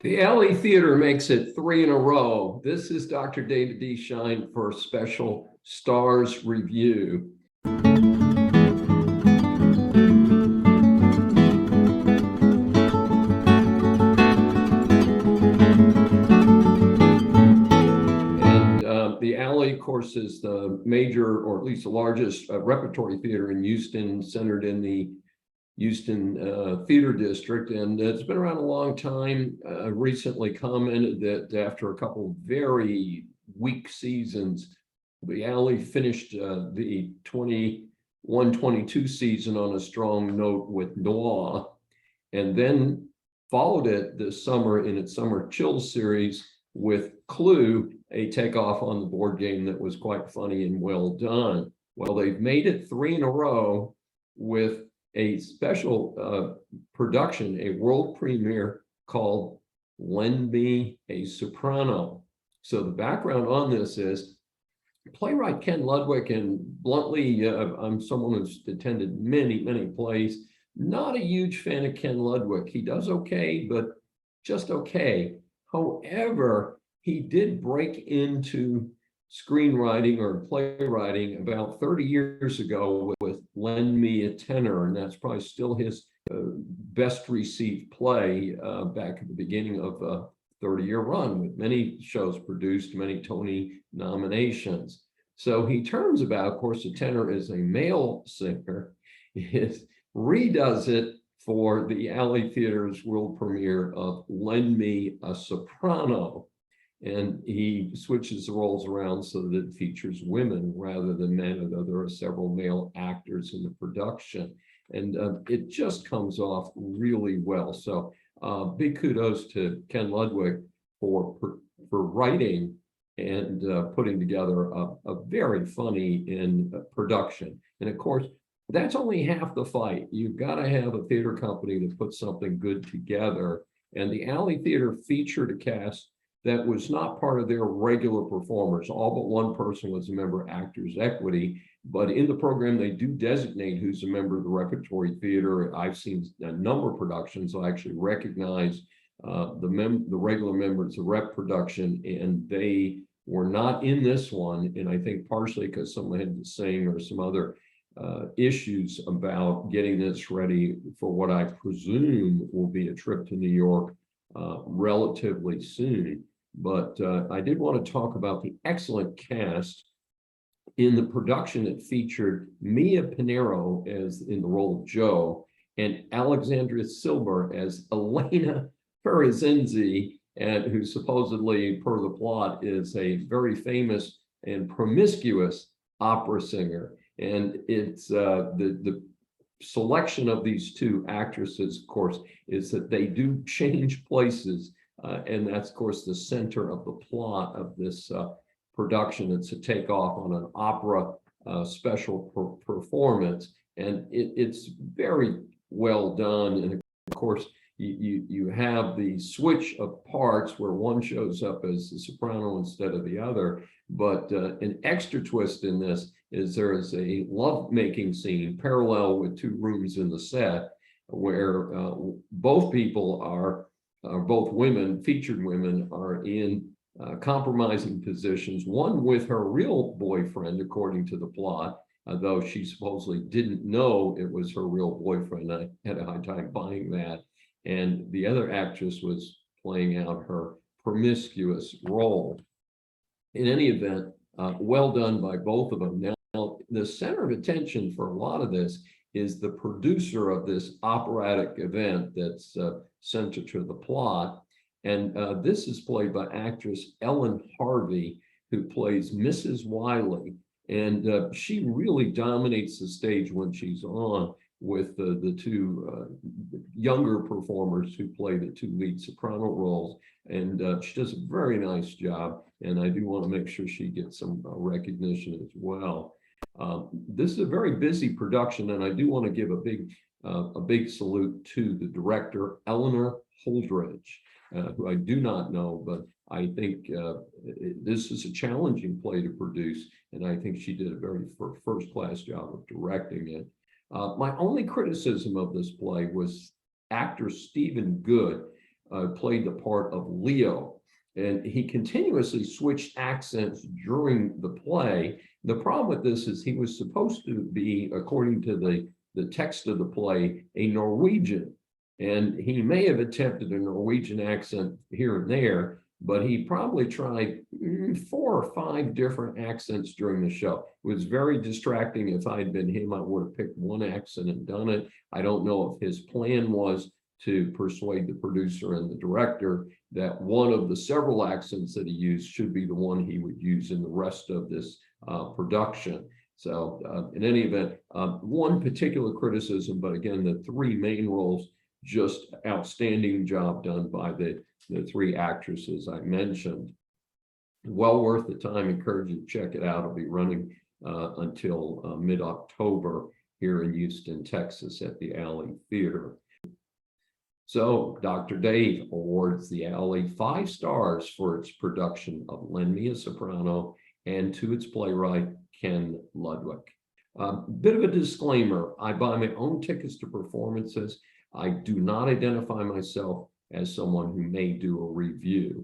The Alley Theater makes it three in a row. This is Dr. David D. Schein for a special Stars review. The Alley, of course, is the major, or at least the largest repertory theater in Houston, centered in the Houston Theater District, and it's been around a long time. Recently commented that after a couple very weak seasons, the Alley finished the 21-22 season on a strong note with Noir, and then followed it this summer in its Summer Chill series with Clue, a takeoff on the board game that was quite funny and well done. Well, they've made it three in a row with a special production, a world premiere called Lend Me a Soprano. So the background on this is playwright Ken Ludwig, and bluntly, I'm someone who's attended many plays. Not a huge fan of Ken Ludwig. He does okay, but just okay. However, he did break into screenwriting or playwriting about 30 years ago with Lend Me a Tenor, and that's probably still his best received play back at the beginning of a 30-year run, with many shows produced, many Tony nominations. So he turns about, of course, the tenor is a male singer, redoes it for the Alley Theater's world premiere of Lend Me a Soprano. And he switches the roles around so that it features women rather than men, although there are several male actors in the production. And it just comes off really well. So big kudos to Ken Ludwig for writing and putting together a very funny production. And of course, that's only half the fight. You've got to have a theater company that puts something good together. And the Alley Theater featured a cast that was not part of their regular performers. All but one person was a member of Actors Equity, but in the program, they do designate who's a member of the repertory theater. I've seen a number of productions. I actually recognize the regular members of rep production, and they were not in this one. And I think partially because someone had to sing or some other issues about getting this ready for what I presume will be a trip to New York relatively soon. But I did want to talk about the excellent cast. In the production, it featured Mia Pinero as in the role of Jo, and Alexandria Silber as Elena Ferizenzi, and who supposedly, per the plot, is a very famous and promiscuous opera singer. And it's the selection of these two actresses, of course, is that they do change places. And that's, of course, the center of the plot of this production. It's a takeoff on an opera special performance, and it's very well done. And of course, you have the switch of parts where one shows up as the soprano instead of the other. But an extra twist in this is there is a love-making scene parallel with two rooms in the set where both people are both women, featured women, are in compromising positions, one with her real boyfriend, according to the plot, though she supposedly didn't know it was her real boyfriend. I had a hard time buying that. And the other actress was playing out her promiscuous role. In any event, well done by both of them. Now, the center of attention for a lot of this is the producer of this operatic event that's central to the plot. And this is played by actress Ellen Harvey, who plays Mrs. Wiley. And she really dominates the stage when she's on with the two younger performers who play the two lead soprano roles. And she does a very nice job. And I do want to make sure she gets some recognition as well. This is a very busy production, and I do want to give a big salute to the director, Eleanor Holdridge, who I do not know, but I think this is a challenging play to produce, and I think she did a very first-class job of directing it. My only criticism of this play was actor Stephen Good. played the part of Leo. And he continuously switched accents during the play. The problem with this is he was supposed to be, according to the text of the play, a Norwegian. And he may have attempted a Norwegian accent here and there, but he probably tried 4 or 5 different accents during the show. It was very distracting. If I'd been him, I would have picked one accent and done it. I don't know if his plan was to persuade the producer and the director that one of the several accents that he used should be the one he would use in the rest of this production. So in any event, one particular criticism, but again, the 3 main roles, just outstanding job done by the 3 actresses I mentioned. Well worth the time. Encourage you to check it out. It'll be running until mid-October here in Houston, Texas at the Alley Theater. So Dr. Dave awards the Alley 5 stars for its production of Lend Me a Soprano and to its playwright, Ken Ludwig. Bit of a disclaimer, I buy my own tickets to performances. I do not identify myself as someone who may do a review.